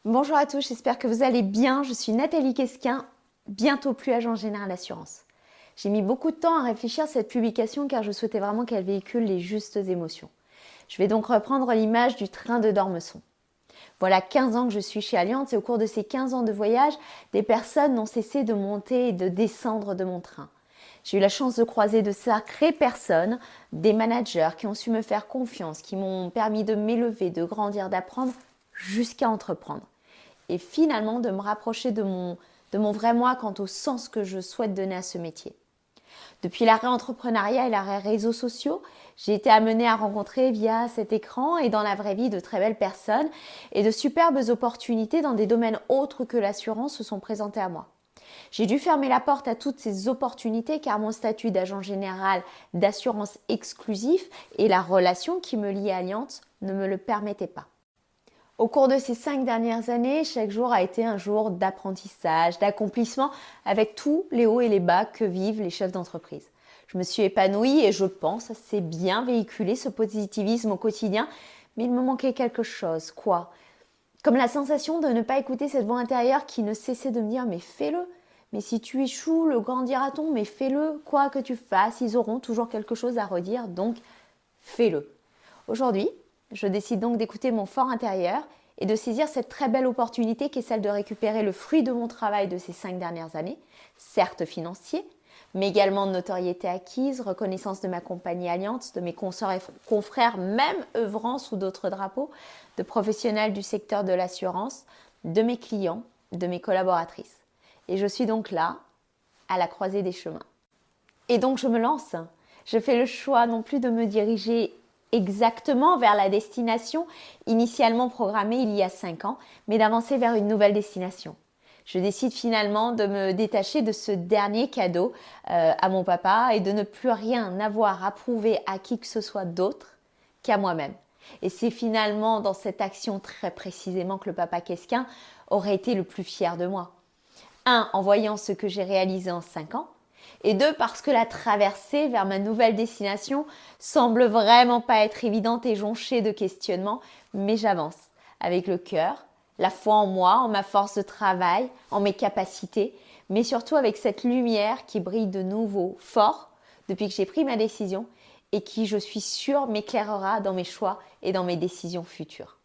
Bonjour à tous, j'espère que vous allez bien. Je suis Nathalie Quesquin, bientôt plus agent général d'assurance. J'ai mis beaucoup de temps à réfléchir à cette publication car je souhaitais vraiment qu'elle véhicule les justes émotions. Je vais donc reprendre l'image du train de Dormesson. Voilà 15 ans que je suis chez Allianz et au cours de ces 15 ans de voyage, des personnes n'ont cessé de monter et de descendre de mon train. J'ai eu la chance de croiser de sacrées personnes, des managers qui ont su me faire confiance, qui m'ont permis de m'élever, de grandir, d'apprendre jusqu'à entreprendre. Et finalement de me rapprocher de mon vrai moi quant au sens que je souhaite donner à ce métier. Depuis l'arrêt entrepreneuriat et l'arrêt réseaux sociaux, j'ai été amenée à rencontrer via cet écran et dans la vraie vie de très belles personnes et de superbes opportunités dans des domaines autres que l'assurance se sont présentées à moi. J'ai dû fermer la porte à toutes ces opportunités car mon statut d'agent général d'assurance exclusif et la relation qui me lie à Allianz ne me le permettaient pas. Au cours de ces 5 dernières années, chaque jour a été un jour d'apprentissage, d'accomplissement avec tous les hauts et les bas que vivent les chefs d'entreprise. Je me suis épanouie et je pense assez bien véhiculer ce positivisme au quotidien, mais il me manquait quelque chose. Quoi? Comme la sensation de ne pas écouter cette voix intérieure qui ne cessait de me dire « mais fais-le ». Mais si tu échoues, le grandira-t-on, mais fais-le, quoi que tu fasses, ils auront toujours quelque chose à redire, donc fais-le. Aujourd'hui, je décide donc d'écouter mon fort intérieur et de saisir cette très belle opportunité qui est celle de récupérer le fruit de mon travail de ces 5 dernières années, certes financier, mais également de notoriété acquise, reconnaissance de ma compagnie Allianz, de mes consorts et confrères, même œuvrant sous d'autres drapeaux, de professionnels du secteur de l'assurance, de mes clients, de mes collaboratrices. Et je suis donc là, à la croisée des chemins. Et donc je me lance. Je fais le choix non plus de me diriger exactement vers la destination initialement programmée il y a 5 ans, mais d'avancer vers une nouvelle destination. Je décide finalement de me détacher de ce dernier cadeau à mon papa et de ne plus rien avoir à prouver à qui que ce soit d'autre qu'à moi-même. Et c'est finalement dans cette action très précisément que le papa Quesquin aurait été le plus fier de moi. Un, en voyant ce que j'ai réalisé en 5 ans, et deux, parce que la traversée vers ma nouvelle destination semble vraiment pas être évidente et jonchée de questionnements, mais j'avance avec le cœur, la foi en moi, en ma force de travail, en mes capacités, mais surtout avec cette lumière qui brille de nouveau fort depuis que j'ai pris ma décision et qui, je suis sûre, m'éclairera dans mes choix et dans mes décisions futures.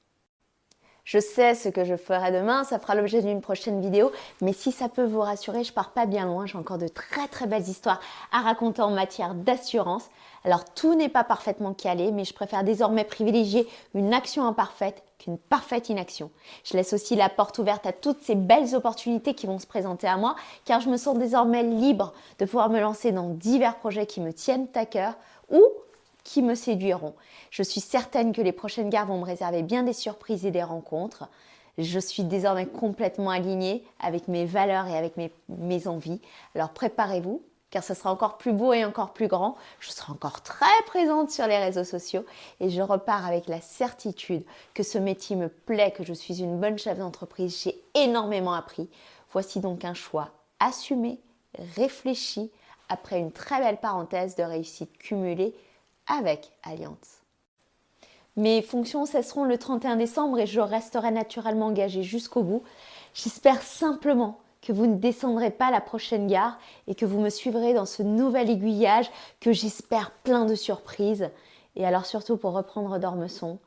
Je sais ce que je ferai demain, ça fera l'objet d'une prochaine vidéo, mais si ça peut vous rassurer, je pars pas bien loin, j'ai encore de très très belles histoires à raconter en matière d'assurance. Alors tout n'est pas parfaitement calé, mais je préfère désormais privilégier une action imparfaite qu'une parfaite inaction. Je laisse aussi la porte ouverte à toutes ces belles opportunités qui vont se présenter à moi, car je me sens désormais libre de pouvoir me lancer dans divers projets qui me tiennent à cœur ou qui me séduiront. Je suis certaine que les prochaines gares vont me réserver bien des surprises et des rencontres. Je suis désormais complètement alignée avec mes valeurs et avec mes envies. Alors préparez-vous, car ce sera encore plus beau et encore plus grand. Je serai encore très présente sur les réseaux sociaux et je repars avec la certitude que ce métier me plaît, que je suis une bonne chef d'entreprise. J'ai énormément appris. Voici donc un choix assumé, réfléchi, après une très belle parenthèse de réussite cumulée avec Allianz. Mes fonctions cesseront le 31 décembre et je resterai naturellement engagée jusqu'au bout. J'espère simplement que vous ne descendrez pas à la prochaine gare et que vous me suivrez dans ce nouvel aiguillage que j'espère plein de surprises. Et alors surtout pour reprendre Dormesson,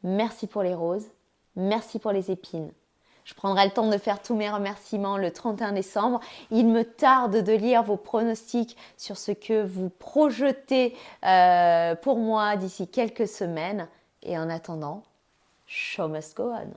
merci pour les roses, merci pour les épines. Je prendrai le temps de faire tous mes remerciements le 31 décembre. Il me tarde de lire vos pronostics sur ce que vous projetez pour moi d'ici quelques semaines. Et en attendant, show must go on.